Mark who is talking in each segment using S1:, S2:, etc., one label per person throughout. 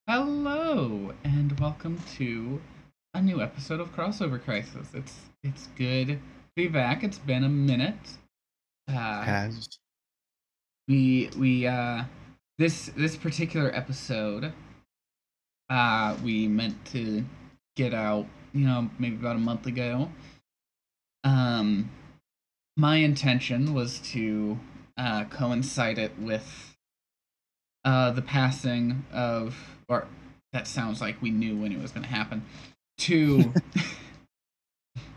S1: Hello and welcome to a new episode of Crossover Crisis. It's good to be back. It's been a minute. Uh,
S2: Has
S1: we this particular episode we meant to get out, maybe about a month ago. Um, my intention was to coincide it with the passing of, or that sounds like we knew when it was going to happen, to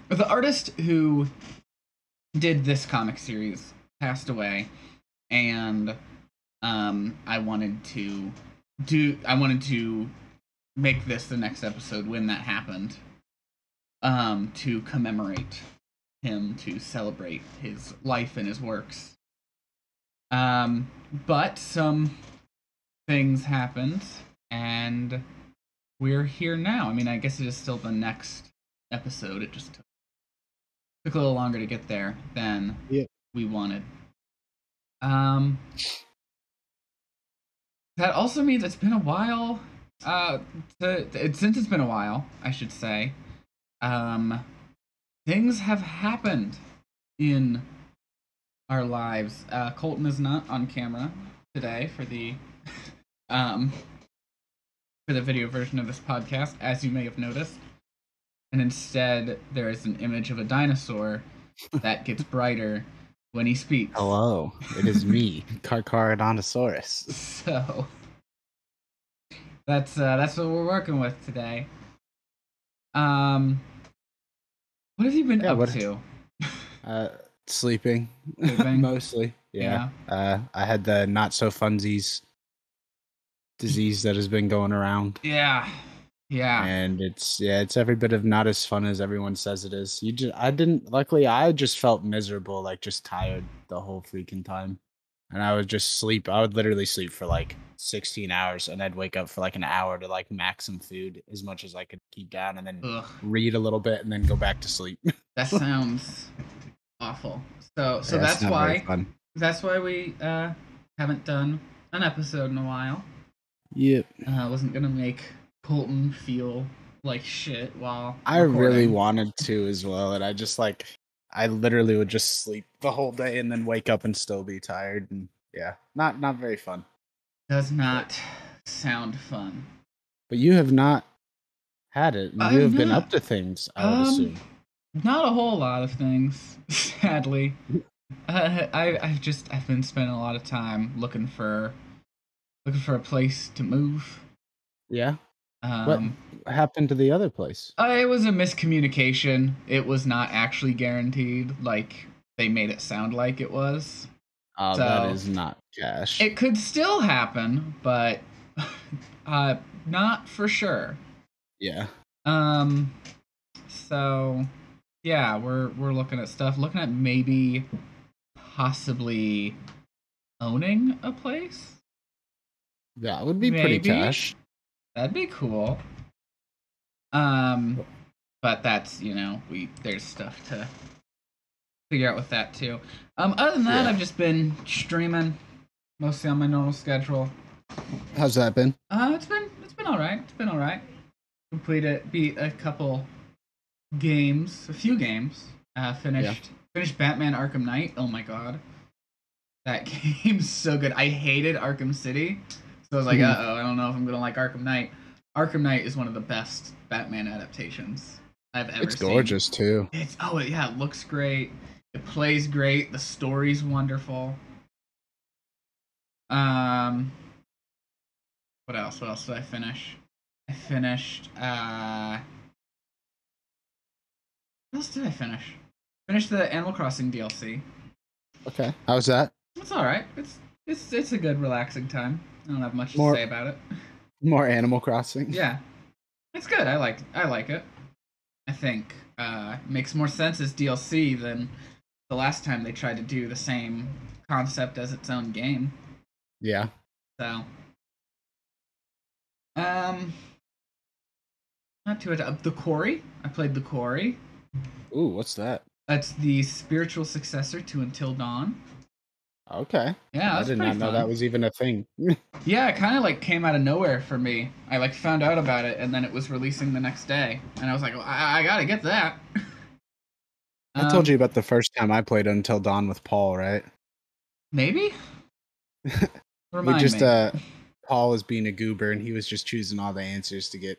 S1: the artist who did this comic series passed away, and I wanted to make this the next episode when that happened, to commemorate him, to celebrate his life and his works. But some things happened, and we're here now. I mean, I guess it is still the next episode. It just took a little longer to get there than we wanted. That also means it's been a while. Since it's been a while, I should say. Things have happened in our lives. Colton is not on camera today for the video version of this podcast, as you may have noticed. And instead, there is an image of a dinosaur that gets brighter when he speaks.
S2: Hello, it is me, Carcharodontosaurus.
S1: So that's what we're working with today. What have you been up to?
S2: Sleeping? Mostly. Yeah. I had the not so funsies disease that has been going around.
S1: Yeah.
S2: And it's every bit of not as fun as everyone says it is. Luckily I just felt miserable, like just tired the whole freaking time. And I would just sleep. I would literally sleep for like 16 hours, and I'd wake up for like an hour to like max some food as much as I could keep down, and then read a little bit and then go back to sleep.
S1: That sounds awful. So that's why we haven't done an episode in a while.
S2: Yep.
S1: I wasn't gonna make Colton feel like shit while
S2: I really wanted to as well, and I literally would just sleep the whole day and then wake up and still be tired, and not very fun.
S1: Does not sound fun.
S2: But you have not had it. You have been up to things, I would assume.
S1: Not a whole lot of things, sadly. I've been spending a lot of time looking for a place to move.
S2: Yeah. What happened to the other place?
S1: It was a miscommunication. It was not actually guaranteed, like they made it sound like it was.
S2: Oh, so, that is not cash.
S1: It could still happen, but not for sure.
S2: Yeah.
S1: So yeah, we're looking at stuff, looking at maybe possibly owning a place.
S2: That would be pretty cash.
S1: That'd be cool. But that's, there's stuff to figure out with that too. Other than that, I've just been streaming mostly on my normal schedule.
S2: How's that been?
S1: It's been all right. It's been all right. Beat a few games. Finished Batman Arkham Knight. Oh my god. That game's so good. I hated Arkham City. So I was like, I don't know if I'm going to like Arkham Knight. Arkham Knight is one of the best Batman adaptations I've ever seen.
S2: It's gorgeous, too.
S1: It looks great. It plays great. The story's wonderful. What else? What else did I finish? I finished, what else did I finish? Finished the Animal Crossing DLC.
S2: Okay. How's that?
S1: It's alright. It's a good, relaxing time. I don't have much to say about it.
S2: More Animal Crossing.
S1: Yeah, it's good. I like it. I think it makes more sense as DLC than the last time they tried to do the same concept as its own game.
S2: Yeah.
S1: So, not too much. The Quarry. I played The Quarry.
S2: Ooh, what's that?
S1: That's the spiritual successor to Until Dawn.
S2: Okay.
S1: Yeah,
S2: I
S1: that's
S2: did
S1: pretty
S2: not know that
S1: fun.
S2: was even a thing.
S1: Yeah, it kind of like came out of nowhere for me. I like found out about it, and then it was releasing the next day, and I was like, well, I gotta get that.
S2: I told
S1: um,
S2: you about the first time I played Until Dawn with Paul, right?
S1: maybe
S2: We
S1: remind
S2: just
S1: me.
S2: Paul was being a goober and he was just choosing all the answers to get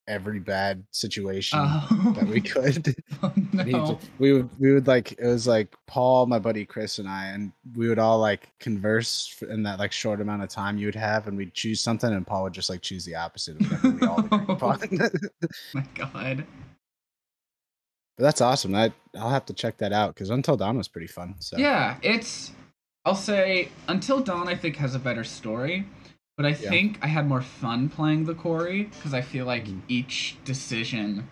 S2: every bad situation that we
S1: Oh,
S2: could.
S1: oh
S2: And he
S1: no.
S2: we would like it was like Paul, my buddy Chris, and I, and we would all like converse in that like short amount of time you would have, and we'd choose something, and Paul would just like choose the opposite of whatever we all agreed upon.
S1: Oh my god.
S2: But that's awesome. I'll have to check that out because Until Dawn was pretty fun. So
S1: Yeah, I'll say Until Dawn I think has a better story, but I
S2: yeah.
S1: think I had more fun playing the Quarry because I feel like
S2: Mhm.
S1: each decision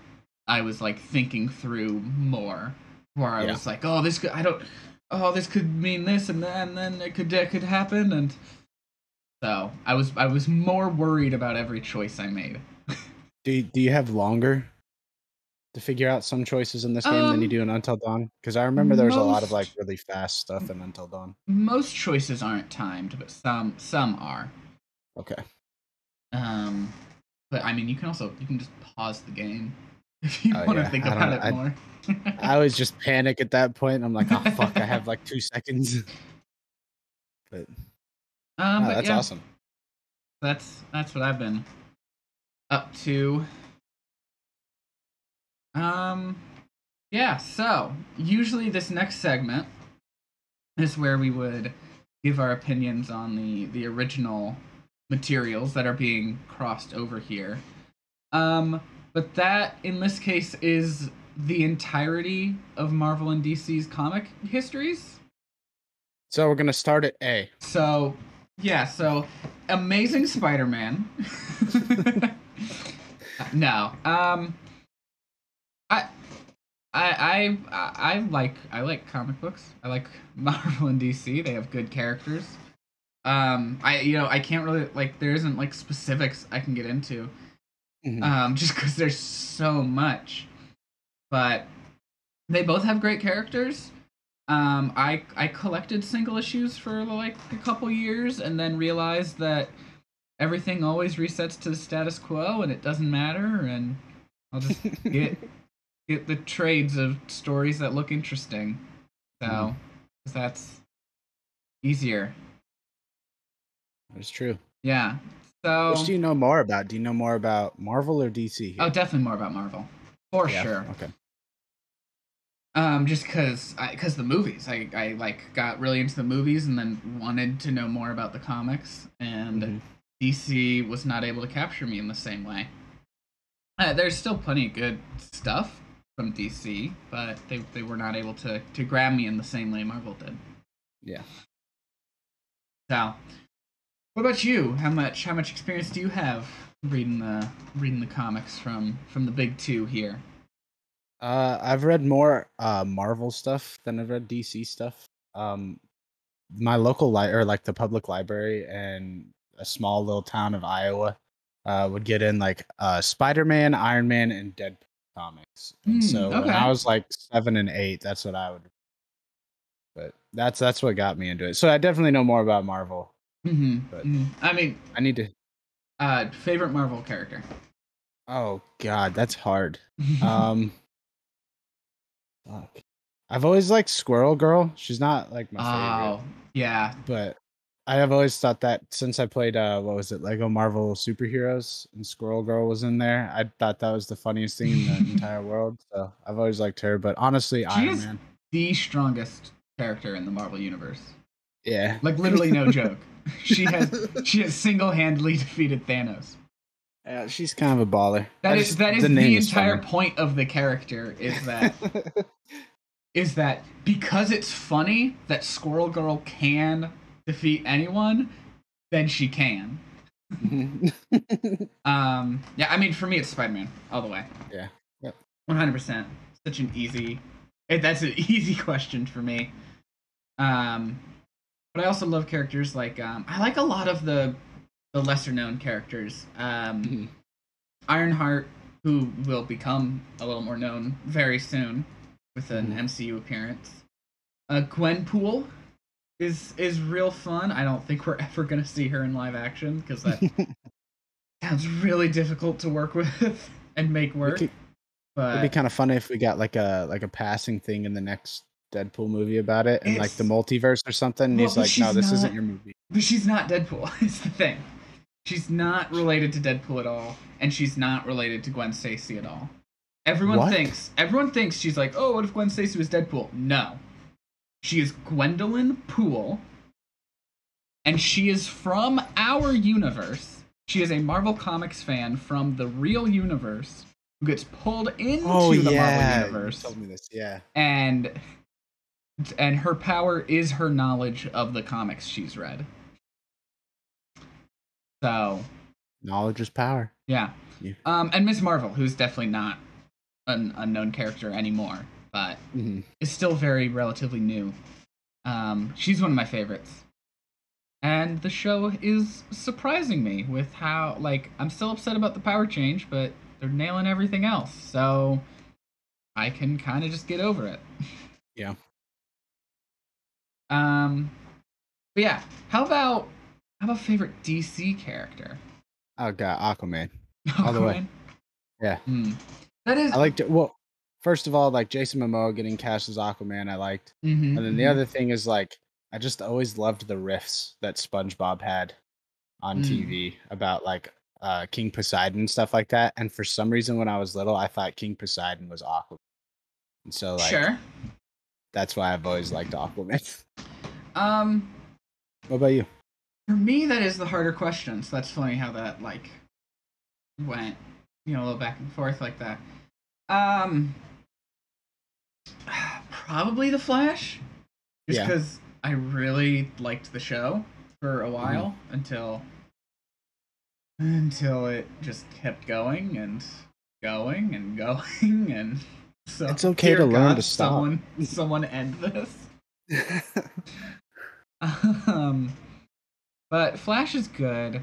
S1: I was like thinking through more, where I
S2: Yeah.
S1: was like, oh, this could I don't, oh, this could mean this and then it could happen, and so I was more worried about every choice I made.
S2: Do you have longer to figure out some choices in this game than you
S1: Um,
S2: do in Until Dawn? Because I remember there was a lot of like
S1: most
S2: really fast stuff in Until Dawn.
S1: most choices aren't timed, but some are.
S2: Okay.
S1: Um, but I mean, you can just pause the game if you
S2: Oh
S1: want to
S2: yeah.
S1: think
S2: I don't
S1: about
S2: know.
S1: it more.
S2: I always just panic at that point. I'm like, oh fuck, I have like 2 seconds. But no,
S1: But
S2: that's
S1: yeah,
S2: awesome.
S1: that's what I've been up to. Um, yeah. So usually this next segment is where we would give our opinions on the original materials that are being crossed over here. Um, but that in this case is the entirety of Marvel and DC's comic histories.
S2: So we're gonna start at A.
S1: So, yeah, so Amazing Spider-Man. No. I I like comic books. I like Marvel and DC. They have good characters. I can't really like there isn't like specifics I can get into.
S2: Mhm.
S1: Just cuz there's so much. But they both have great characters. I collected single issues for like a couple years and then realized that everything always resets to the status quo and it doesn't matter, and I'll just get the trades of stories that look interesting.
S2: Mhm.
S1: So that's easier.
S2: That's true.
S1: Yeah.
S2: Which
S1: So
S2: do you know more about? Do you know more about Marvel or DC
S1: oh,
S2: here?
S1: definitely more about Marvel for
S2: Yeah.
S1: sure.
S2: Okay.
S1: Just because the movies, I like got really into the movies and then wanted to know more about the comics, and
S2: Mhm.
S1: DC was not able to capture me in the same way. There's still plenty of good stuff from DC, but they were not able to grab me in the same way Marvel did.
S2: Yeah.
S1: So, what about you? How much experience do you have reading the comics from the big two here?
S2: I've read more Marvel stuff than I've read DC stuff. My local or like the public library in a small little town of Iowa would get in like Spider-Man, Iron Man, and Deadpool comics. And
S1: Hmm.
S2: so when I
S1: Okay.
S2: was like 7 and 8, that's what I would. But that's what got me into it. So I definitely know more about Marvel, but
S1: I mean,
S2: I need to.
S1: favorite Marvel character.
S2: Oh God, that's hard. Um, fuck. I've always liked Squirrel Girl. She's not like my favorite,
S1: Oh, yeah.
S2: but I have always thought that since I played what was it, Lego Marvel Superheroes, and Squirrel Girl was in there, I thought that was the funniest thing in the entire world. So I've always liked her, but honestly,
S1: She
S2: Iron
S1: is
S2: Man.
S1: the strongest character in the Marvel universe.
S2: Yeah.
S1: Like literally no joke. She has single-handedly defeated Thanos.
S2: Yeah, she's kind of a baller. I just
S1: That
S2: the
S1: is
S2: name
S1: the
S2: is
S1: entire
S2: funny.
S1: point of the character is that because it's funny that Squirrel Girl can defeat anyone, then she can.
S2: Mhm.
S1: Yeah, I mean for me it's Spider-Man all the way.
S2: Yeah. Yep.
S1: 100%. Such an easy that's an easy question for me. Um but I also love characters like I like a lot of the lesser known characters.
S2: Mhm.
S1: Ironheart, who will become a little more known very soon with an
S2: Mhm.
S1: MCU appearance. Gwenpool. is real fun. I don't think we're ever gonna see her in live action because that sounds really difficult to work with and make
S2: We
S1: work.
S2: could. It'd be
S1: But
S2: kind of funny if we got like a passing thing in the next Deadpool movie about it, and like the
S1: it's
S2: multiverse or something. And
S1: well,
S2: he's like, "No, this isn't your movie."
S1: but she's not Deadpool. Is the thing. She's not related to Deadpool at all, and she's not related to Gwen Stacy at all.
S2: What?
S1: Everyone thinks she's like, oh, what if Gwen Stacy was Deadpool? No, she is Gwendolyn Poole, and she is from our universe. She is a Marvel Comics fan from the real universe who gets pulled
S2: Oh
S1: into the Marvel
S2: yeah, you
S1: universe,
S2: told me this. Yeah.
S1: and her power is her knowledge of the comics she's read. So
S2: Knowledge is power.
S1: yeah,
S2: Yeah.
S1: and Miss Marvel, who's definitely not an unknown character anymore, but is still very relatively new. She's one of my favorites. And the show is surprising me with how, like, I'm still upset about the power change, but they're nailing everything else. So I can kind of just get over it.
S2: Yeah.
S1: But yeah, how about favorite DC character?
S2: Oh god, Aquaman. All the way.
S1: Aquaman?
S2: Yeah.
S1: That is
S2: I liked it. Well, first of all, like Jason Momoa getting cast as Aquaman, I liked.
S1: Mhm,
S2: And then the other thing is like I just always loved the riffs that SpongeBob had on TV about like King Poseidon and stuff like that. And for some reason when I was little, I thought King Poseidon was Aquaman. And so like
S1: Sure.
S2: that's why I've always liked Aquaman.
S1: Um,
S2: What about you?
S1: for me, that is the harder question. So that's funny how that like went, a little back and forth like that. Um, probably the Flash, just
S2: Yeah.
S1: because I really liked the show for a while until it just kept going and going and going and so
S2: It's okay
S1: dear
S2: to learn
S1: God,
S2: to stop.
S1: someone end this. Um, but Flash is good.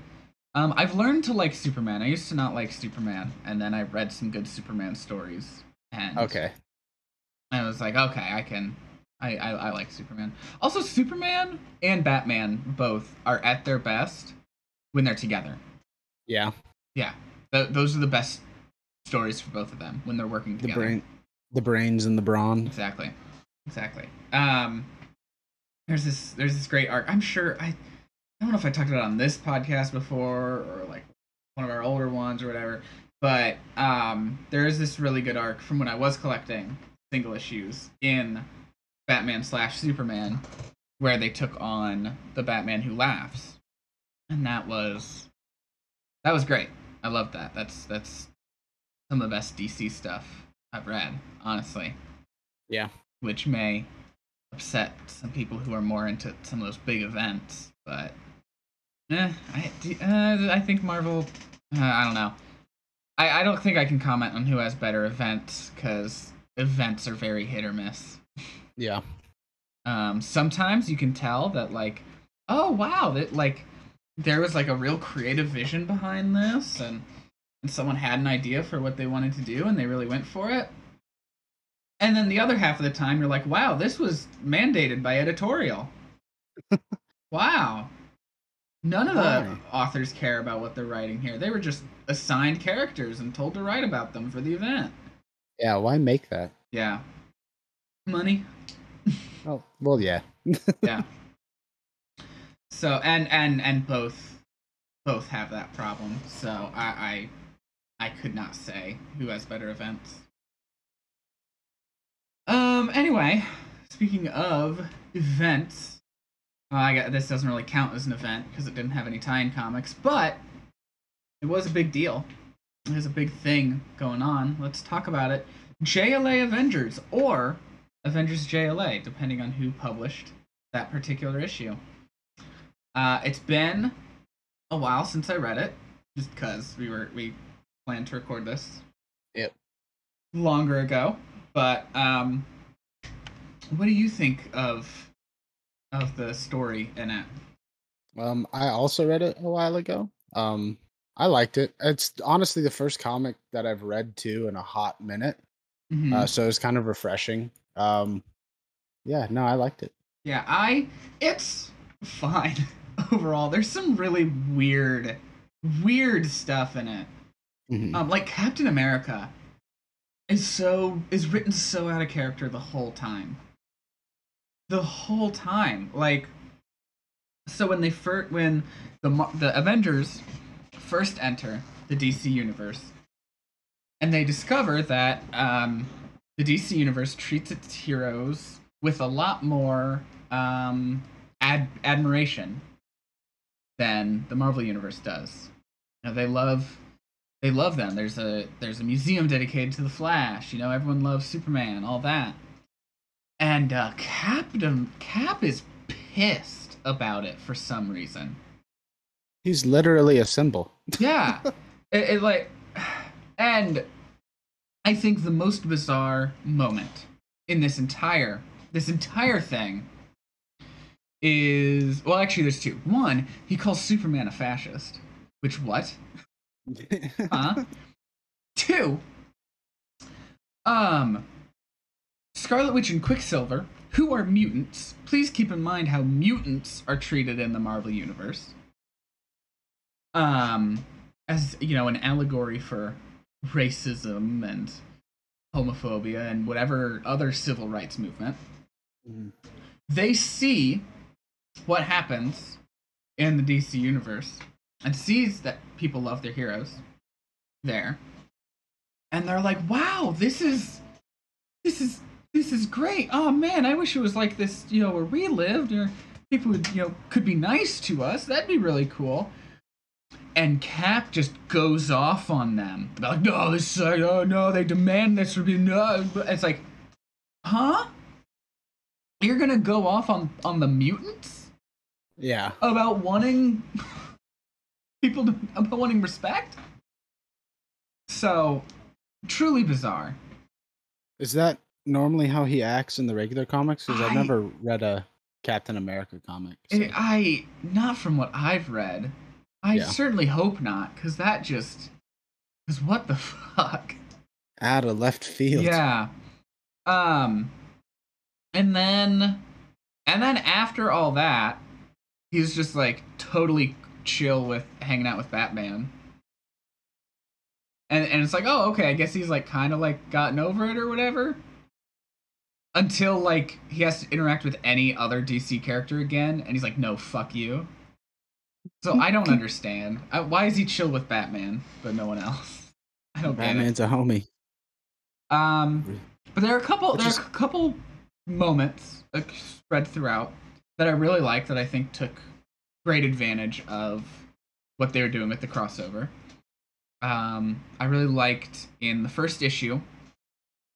S1: I've learned to like Superman. I used to not like Superman, and then I read some good Superman stories, and
S2: Okay.
S1: I was like, okay, I can. I like Superman. Also, Superman and Batman both are at their best when they're together.
S2: Yeah.
S1: Yeah, those are the best stories for both of them when they're working together.
S2: The brains and the brawn.
S1: Exactly. There's this great arc. I'm sure I don't know if I talked about it on this podcast before or like one of our older ones or whatever, but there is this really good arc from when I was collecting single issues in Batman/Superman where they took on the Batman Who Laughs, and that was great. I love that. That's some of the best DC stuff I've read, honestly.
S2: Yeah.
S1: Which may upset some people who are more into some of those big events, but I think Marvel. I don't know. I don't think I can comment on who has better events because events are very hit or miss.
S2: Yeah.
S1: Sometimes you can tell that like, oh wow, that like there was like a real creative vision behind this, and someone had an idea for what they wanted to do, and they really went for it. And then the other half of the time, you're like, wow, this was mandated by editorial. Wow. None of the authors care about what they're writing here. They were just assigned characters and told to write about them for the event.
S2: Yeah, why make that?
S1: Yeah. Money.
S2: Oh, well, yeah.
S1: Yeah. So and both have that problem. So I could not say who has better events. Anyway, speaking of events, this doesn't really count as an event because it didn't have any tie-in comics, but it was a big deal. There's a big thing going on. Let's talk about it. JLA Avengers or Avengers JLA, depending on who published that particular issue. It's been a while since I read it, just because we planned to record this.
S2: Yep.
S1: Longer ago, but what do you think of the story in it?
S2: I also read it a while ago. I liked it. It's honestly the first comic that I've read too in a hot minute.
S1: Mm-hmm.
S2: So it's kind of refreshing. Yeah, no, I liked it.
S1: Yeah, it's fine overall. There's some really weird stuff in it.
S2: Mhm.
S1: Like Captain America is written so out of character the whole time. The whole time. Like, so when the Avengers first enter the DC universe, and they discover that the DC universe treats its heroes with a lot more admiration than the Marvel universe does. You know, they love them. There's a museum dedicated to the Flash. You know, everyone loves Superman, all that. And Cap is pissed about it for some reason.
S2: He's literally a symbol.
S1: Yeah, it like, and I think the most bizarre moment in this entire thing is, well, actually, there's two. One, he calls Superman a fascist, which what? Huh? Two, um, Scarlet Witch and Quicksilver, who are mutants. Please keep in mind how mutants are treated in the Marvel universe. As you know, an allegory for racism and homophobia and whatever other civil rights movement.
S2: Mhm.
S1: They see what happens in the DC universe and sees that people love their heroes there, and they're like, "Wow, this is this is great. Oh man, I wish it was like this, you know, where we lived, or people would, you know, could be nice to us. That'd be really cool." And Cap just goes off on them. They're like, "No, this is like, oh no, they demand this for being no." It's like, huh? You're gonna go off on the mutants
S2: Yeah.
S1: about wanting people to about wanting respect? So truly bizarre.
S2: Is that normally how he acts in the regular comics? Because I've
S1: I
S2: never read a Captain America comic. So
S1: I not from what I've read. I
S2: yeah,
S1: certainly hope not, because that just because what the fuck?
S2: out of left field.
S1: Yeah. Um. And then after all that, he's just like totally chill with hanging out with Batman. And it's like, oh, okay, I guess he's like kind of like gotten over it or whatever. Until like he has to interact with any other DC character again, and he's like, no, fuck you. So I don't understand. Why is he chill with Batman but no one else? I don't get it.
S2: Batman's a homie.
S1: Um, but
S2: Which
S1: there are
S2: is
S1: a couple moments like, spread throughout that I really like that I think took great advantage of what they were doing with the crossover. I really liked in the first issue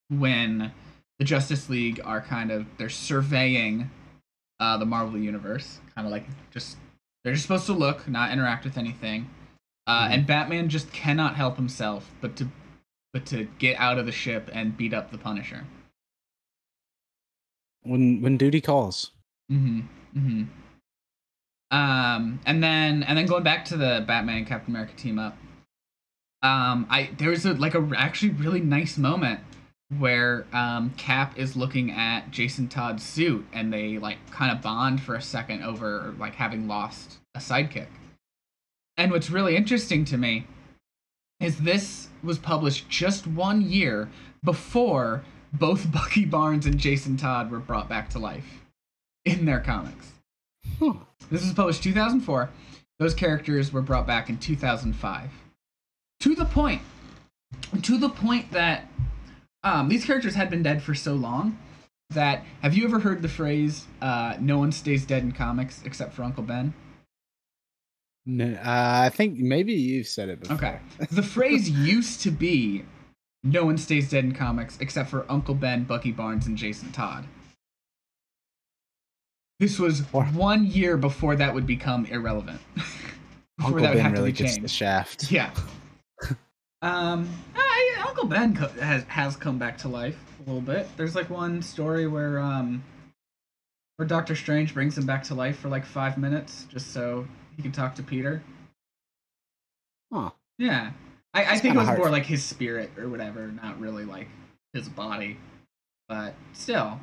S1: when the Justice League are they're surveying the Marvel universe, kind of like just they're just supposed to look, not interact with anything.
S2: Mhm.
S1: And Batman just cannot help himself but to get out of the ship and beat up the Punisher.
S2: when duty calls.
S1: Mm-hmm. Mm-hmm. And then going back to the Batman and Captain America team up. I there was a actually really nice moment where Cap is looking at Jason Todd's suit and they like kind of bond for a second over like having lost a sidekick. And what's really interesting to me is this was published just 1 year before both Bucky Barnes and Jason Todd were brought back to life in their comics.
S2: Huh.
S1: This was published 2004. Those characters were brought back in 2005. To the point. To the point that these characters had been dead for so long that have you ever heard the phrase "No one stays dead in comics except for Uncle Ben"?
S2: No, I think maybe you've said it before.
S1: Okay, the phrase used to be "No one stays dead in comics except for Uncle Ben, Bucky Barnes, and Jason Todd." This was
S2: Or
S1: 1 year before that would become irrelevant. Before
S2: Uncle
S1: that would
S2: Ben
S1: have to
S2: really
S1: be
S2: gets the
S1: changed.
S2: shaft.
S1: Yeah. Uncle Ben has come back to life a little bit. There's like one story where Doctor Strange brings him back to life for like 5 minutes just so he can talk to Peter.
S2: Huh.
S1: Yeah, I
S2: It's
S1: think it
S2: kinda
S1: was
S2: hard.
S1: more like his spirit or whatever, not really like his body, but still.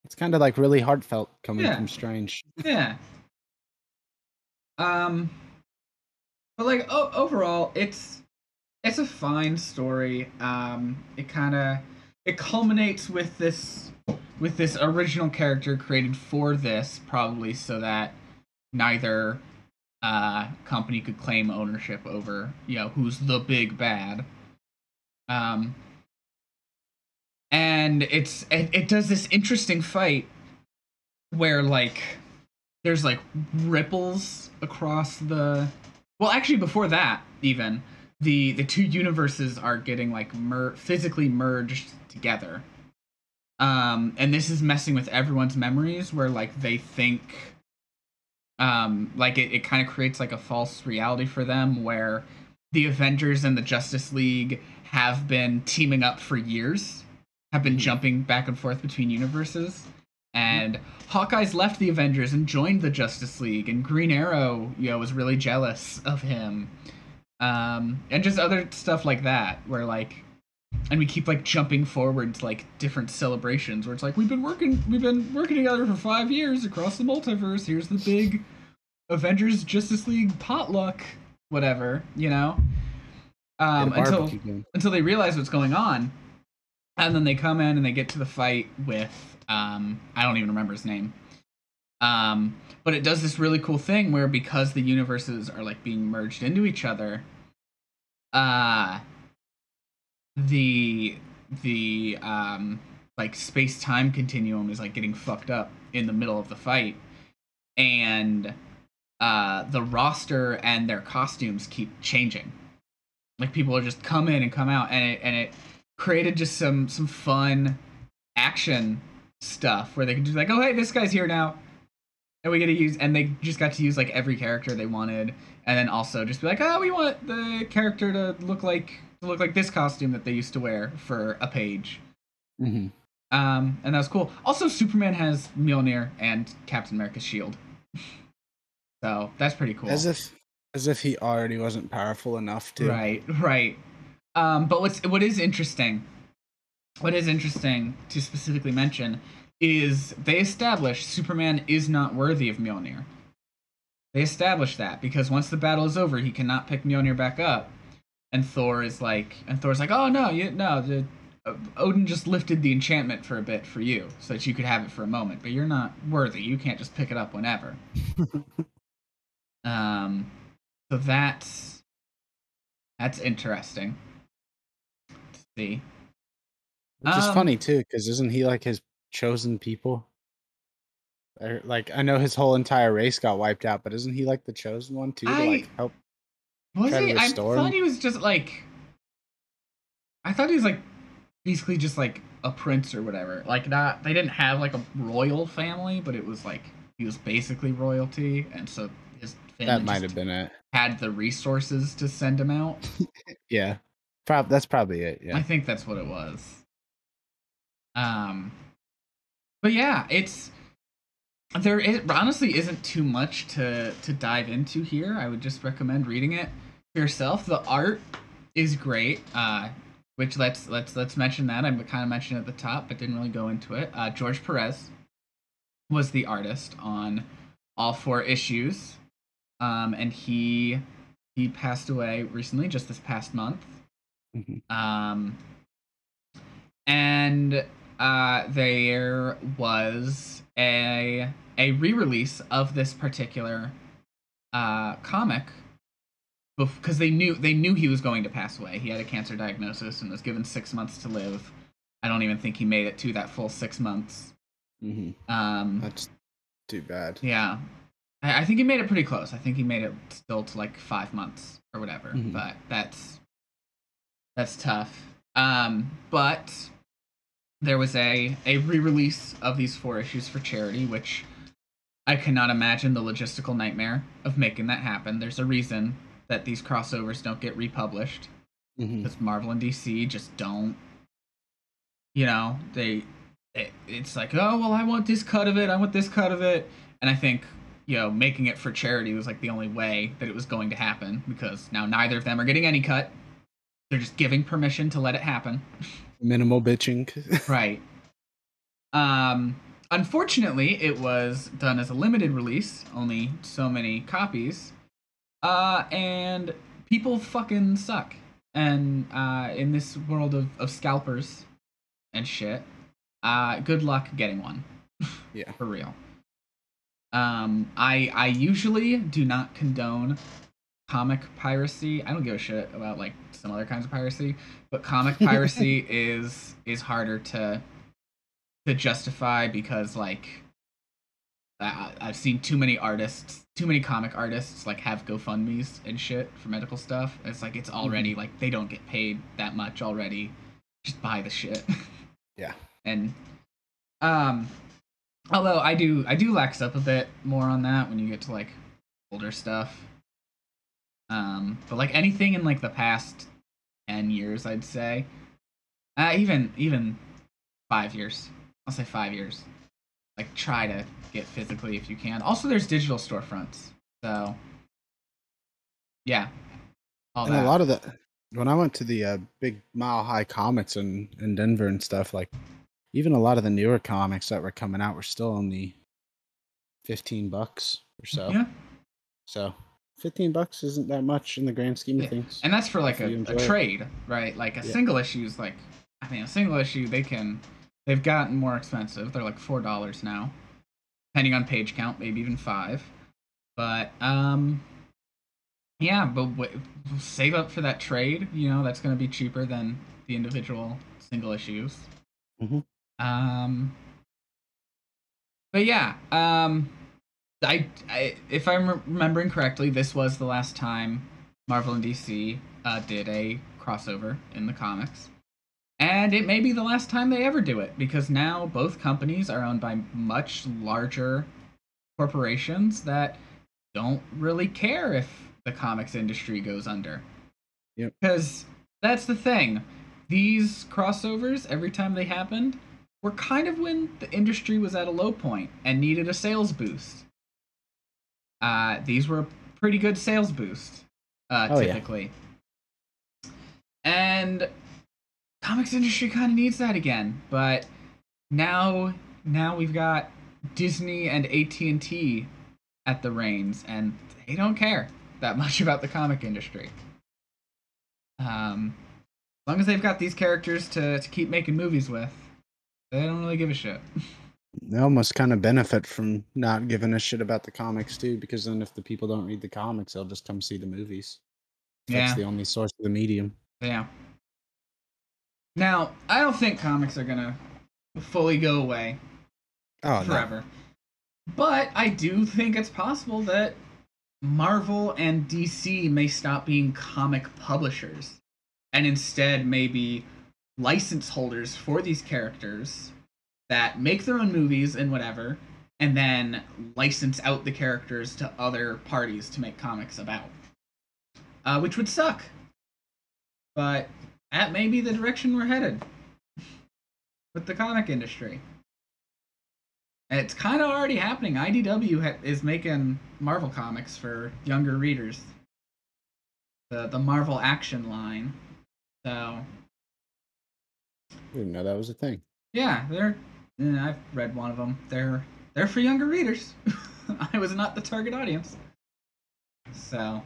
S2: It's kind of like really heartfelt coming
S1: Yeah,
S2: from Strange.
S1: yeah. Um, but like overall, it's a fine story. It culminates with this original character created for this, probably so that neither company could claim ownership over, who's the big bad. Um, and it does this interesting fight where like there's like ripples across the. Well, actually, before that, even the two universes are getting like physically merged together. And this is messing with everyone's memories, where like they think, like it kind of creates like a false reality for them, where the Avengers and the Justice League have been teaming up for years, have been jumping back and forth between universes, and Hawkeye's left the Avengers and joined the Justice League, and Green Arrow, was really jealous of him, and just other stuff like that, where like, and we keep like jumping forward to like different celebrations where it's like we've been working together for 5 years across the multiverse. Here's the big Avengers Justice League potluck, whatever,
S2: Get a
S1: until
S2: barbecue going.
S1: they realize what's going on, and then they come in and they get to the fight with I don't even remember his name. But it does this really cool thing where, because the universes are like being merged into each other, the like space-time continuum is like getting fucked up in the middle of the fight, and the roster and their costumes keep changing. Like people are just come in and come out, and it created just some fun action stuff where they can just like, oh hey, this guy's here now, and we get to use, and they just got to use like every character they wanted, and then also just be like, oh, we want the character to look like this costume that they used to wear for a page.
S2: Mm-hmm.
S1: And that was cool. Also, Superman has Mjolnir and Captain America's shield, so that's pretty cool.
S2: As if he already wasn't powerful enough to.
S1: Right. But what is interesting to specifically mention is they established Superman is not worthy of Mjolnir. They established that because once the battle is over, he cannot pick Mjolnir back up. And Thor's like, oh no, Odin just lifted the enchantment for a bit for you, so that you could have it for a moment, but you're not worthy. You can't just pick it up whenever. So that's interesting to see.
S2: Which is funny too, because isn't he like his chosen people? Like, I know his whole entire race got wiped out, but isn't he like the chosen one too, to like help
S1: Was he? I
S2: restore
S1: thought
S2: him?
S1: he was just like. I thought he was like basically just like a prince or whatever. Like, not, they didn't have like a royal family, but it was like he was basically royalty, and so his family
S2: That might have been it.
S1: Had the resources to send him out.
S2: Yeah, that's probably it. Yeah,
S1: I think that's what it was. But yeah, honestly isn't too much to dive into here. I would just recommend reading it for yourself. The art is great. Which let's mention that. I kind of mentioned it at the top, but didn't really go into it. George Perez was the artist on all 4 issues, and he passed away recently, just this past month.
S2: Mm-hmm.
S1: And there was a re-release of this particular comic, because they knew he was going to pass away. He had a cancer diagnosis and was given 6 months to live. I don't even think he made it to that full 6 months.
S2: Mm-hmm. That's too bad.
S1: Yeah, I think he made it pretty close. I think he made it still to like 5 months or whatever. Mm-hmm. But that's tough. But there was a re-release of these 4 issues for charity, which I cannot imagine the logistical nightmare of making that happen. There's a reason that these crossovers don't get republished, because Marvel and DC just don't. It's like, oh well, I want this cut of it, and I think making it for charity was like the only way that it was going to happen, because now neither of them are getting any cut. They're just giving permission to let it happen.
S2: Minimal bitching.
S1: Right. unfortunately, it was done as a limited release, only so many copies, and people fucking suck. And in this world of scalpers and shit, good luck getting one.
S2: Yeah.
S1: For real. I usually do not condone comic piracy. I don't give a shit about like some other kinds of piracy, but comic piracy is harder to justify because like I've seen too many artists, too many comic artists like have GoFundMe's and shit for medical stuff. It's like it's already like they don't get paid that much already. Just buy the shit.
S2: Yeah.
S1: And um although I do lax up a bit more on that when you get to like older stuff. But like anything in like the past 10 years, I'd say, even 5 years. I'll say 5 years. Like try to get physically if you can. Also, there's digital storefronts, so yeah, all
S2: And a
S1: that.
S2: lot of the when I went to the big Mile High Comics in Denver and stuff, like even a lot of the newer comics that were coming out were still only $15 or so.
S1: Yeah,
S2: So $15 isn't that much in the grand scheme of
S1: yeah,
S2: things.
S1: and that's for like
S2: If you
S1: a
S2: enjoy it.
S1: trade, right? Like a
S2: Yeah.
S1: single issue is like, I mean, a single issue they've gotten more expensive. They're like $4 now, depending on page count, maybe even $5. But yeah, but save up for that trade. You know, that's going to be cheaper than the individual single issues.
S2: Mm-hmm.
S1: Um, but yeah, I if I'm remembering correctly, this was the last time Marvel and DC did a crossover in the comics, and it may be the last time they ever do it because now both companies are owned by much larger corporations that don't really care if the comics industry goes under.
S2: Yep.
S1: Because that's the thing. These crossovers, every time they happened, were kind of when the industry was at a low point and needed a sales boost. These were a pretty good sales boost, typically. Yeah. And comics industry kind of needs that again. But now we've got Disney and AT&T at the reins, and they don't care that much about the comic industry. As long as they've got these characters to keep making movies with, they don't really give a shit.
S2: They almost kind of benefit from not giving a shit about the comics too, because then if the people don't read the comics, they'll just come see the movies. That's the only source of the medium.
S1: Yeah. Now, I don't think comics are gonna fully go away forever. No. But I do think it's possible that Marvel and DC may stop being comic publishers and instead maybe license holders for these characters that make their own movies and whatever, and then license out the characters to other parties to make comics about. Which would suck. But that may be the direction we're headed with the comic industry. And it's kind of already happening. IDW is making Marvel comics for younger readers. The Marvel Action line. So
S2: I didn't know that was a thing.
S1: Yeah, I've read one of them. They're for younger readers. I was not the target audience. So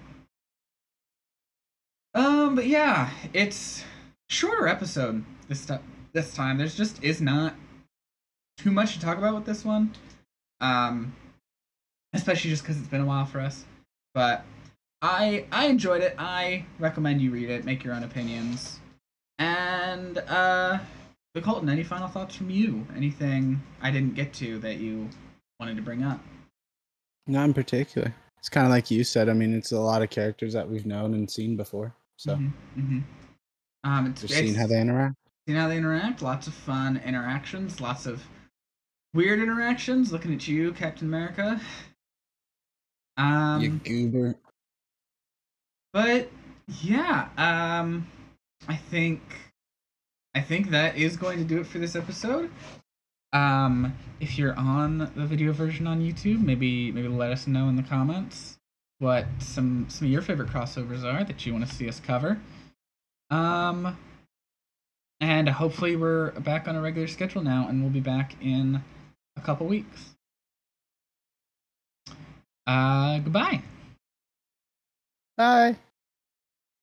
S1: but yeah, it's shorter episode this time. There's just is not too much to talk about with this one. Especially just because it's been a while for us. But I enjoyed it. I recommend you read it, make your own opinions. And but Colton, any final thoughts from you? Anything I didn't get to that you wanted to bring up?
S2: Not in particular. It's kind of like you said. I mean, it's a lot of characters that we've known and seen before. So,
S1: just
S2: seeing how they interact.
S1: Seeing how they interact. Lots of fun interactions. Lots of weird interactions. Looking at you, Captain America.
S2: You goober.
S1: But yeah, I think that is going to do it for this episode. If you're on the video version on YouTube, maybe let us know in the comments what some of your favorite crossovers are that you want to see us cover. And hopefully we're back on a regular schedule now, and we'll be back in a couple weeks. Goodbye.
S2: Bye.